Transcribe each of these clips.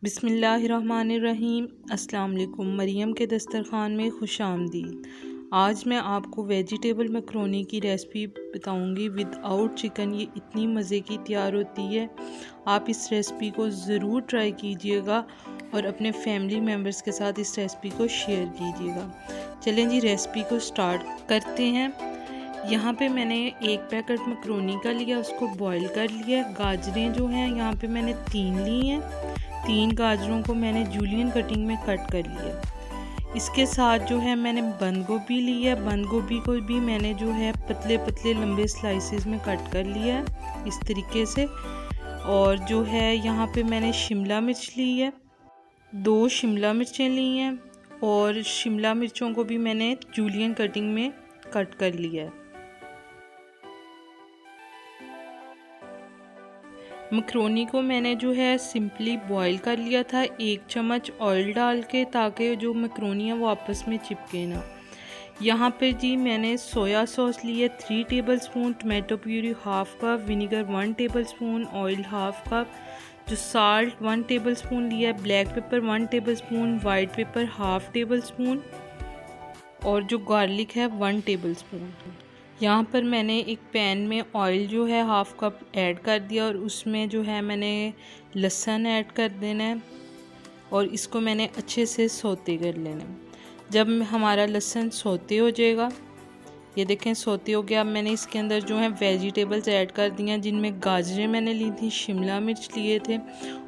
बिस्मिल्लाहिर्रहमानिर्रहीम। अस्सलाम वालेकुम। मरियम के दस्तरखान में खुश आमदीद। आज मैं आपको वेजिटेबल मैक्रोनी की रेसिपी बताऊंगी विदाउट चिकन। ये इतनी मज़े की तैयार होती है, आप इस रेसिपी को ज़रूर ट्राई कीजिएगा और अपने फैमिली मेम्बर्स के साथ इस रेसिपी को शेयर कीजिएगा। चलें जी, रेसिपी को स्टार्ट करते हैं। यहाँ पे मैंने एक पैकेट मैक्रोनी का लिया, उसको बॉईल कर लिया। गाजरें जो हैं यहाँ पे मैंने 3 ली हैं। 3 गाजरों को मैंने जूलियन कटिंग में कट कर लिया। इसके साथ जो है मैंने बंद गोभी ली है। बंद गोभी को भी मैंने जो है पतले पतले लंबे स्लाइसेस में कट कर लिया है इस तरीके से। और जो है यहाँ पे मैंने शिमला मिर्च ली है, 2 शिमला मिर्चें ली हैं और शिमला मिर्चों को भी मैंने जूलियन कटिंग में कट कर लिया है। मैक्रोनी को मैंने जो है सिंपली बॉईल कर लिया था 1 चम्मच ऑयल डाल के, ताकि जो मैक्रोनी है वो आपस में चिपके ना। यहाँ पे जी मैंने सोया सॉस ली है 3 tablespoon, tomato puree half cup, vinegar 1 tablespoon, oil half cup, जो साल्ट 1 टेबलस्पून लिया है, black pepper 1 tablespoon, white paper half tablespoon और जो गार्लिक है 1 टेबलस्पून। यहाँ पर मैंने एक पैन में ऑयल जो है हाफ कप ऐड कर दिया और उसमें जो है मैंने लहसुन ऐड कर देना है और इसको मैंने अच्छे से सौते कर लेना है। जब हमारा लहसुन सौते हो जाएगा, ये देखें सौते हो गया, अब मैंने इसके अंदर जो है वेजिटेबल्स ऐड कर दी हैं, जिनमें गाजरें मैंने ली थी, शिमला मिर्च लिए थे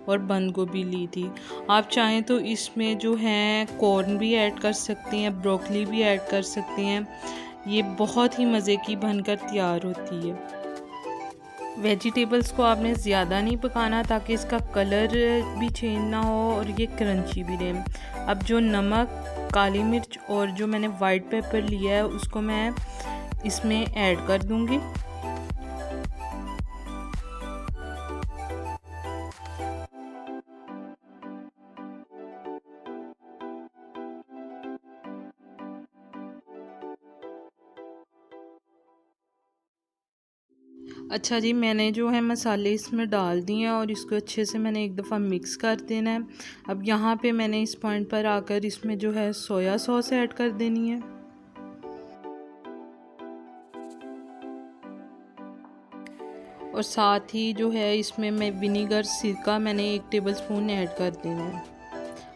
और बंद गोभी ली थी। आप चाहें तो इसमें जो है कॉर्न भी ऐड कर सकती हैं, ब्रोकली भी ऐड कर सकती हैं। ये बहुत ही मज़े की बनकर तैयार होती है। वेजिटेबल्स को आपने ज़्यादा नहीं पकाना ताकि इसका कलर भी चेंज ना हो और ये क्रंची भी रहे। अब जो नमक, काली मिर्च और जो मैंने वाइट पेपर लिया है उसको मैं इसमें ऐड कर दूंगी। अच्छा जी, मैंने जो है मसाले इसमें डाल दिए हैं और इसको अच्छे से मैंने एक दफ़ा मिक्स कर देना है। अब यहाँ पे मैंने इस पॉइंट पर आकर इसमें जो है सोया सॉस ऐड कर देनी है और साथ ही जो है इसमें मैं विनीगर सिरका मैंने 1 टेबलस्पून ऐड कर देना है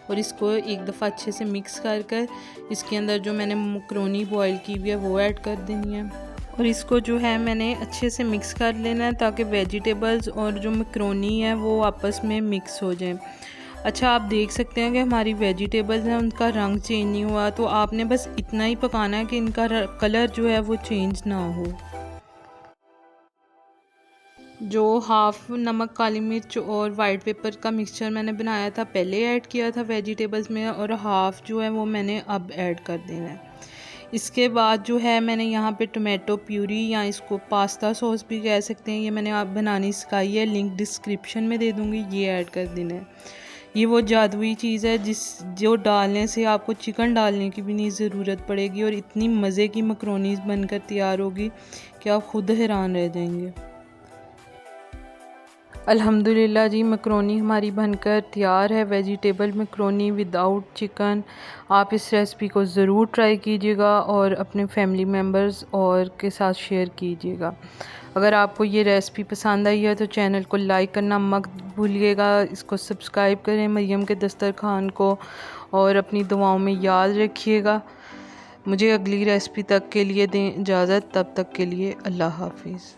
और इसको एक दफ़ा अच्छे से मिक्स कर कर इसके अंदर जो मैंने मैक्रोनी बॉईल की हुई है वो ऐड कर देनी है और इसको जो है मैंने अच्छे से मिक्स कर लेना है ताकि वेजिटेबल्स और जो मैक्रोनी है वो आपस में मिक्स हो जाए। अच्छा, आप देख सकते हैं कि हमारी वेजिटेबल्स हैं उनका रंग चेंज नहीं हुआ, तो आपने बस इतना ही पकाना है कि इनका कलर जो है वो चेंज ना हो। जो हाफ नमक, काली मिर्च और वाइट पेपर का मिक्सचर मैंने बनाया था पहले ऐड किया था वेजिटेबल्स में और हाफ जो है वो मैंने अब ऐड कर देना है। इसके बाद जो है मैंने यहाँ पे टमाटो प्यूरी या इसको पास्ता सॉस भी कह सकते हैं, ये मैंने आप बनानी सिखाई है, लिंक डिस्क्रिप्शन में दे दूँगी, ये ऐड कर देना है। ये वो जादुई चीज़ है जो डालने से आपको चिकन डालने की भी नहीं ज़रूरत पड़ेगी और इतनी मज़े की मैक्रोनीज़ बनकर तैयार होगी कि आप खुद हैरान रह जाएंगे। अल्हम्दुलिल्लाह जी, मैक्रोनी हमारी बनकर तैयार है, वेजिटेबल मैक्रोनी विदाउट चिकन। आप इस रेसिपी को ज़रूर ट्राई कीजिएगा और अपने फैमिली मेम्बर्स और के साथ शेयर कीजिएगा। अगर आपको ये रेसिपी पसंद आई है तो चैनल को लाइक करना मत भूलिएगा, इसको सब्सक्राइब करें मरियम के दस्तरखान को और अपनी दुआओं में याद रखिएगा। मुझे अगली रेसिपी तक के लिए दें इजाज़त, तब तक के लिए अल्लाह हाफिज़।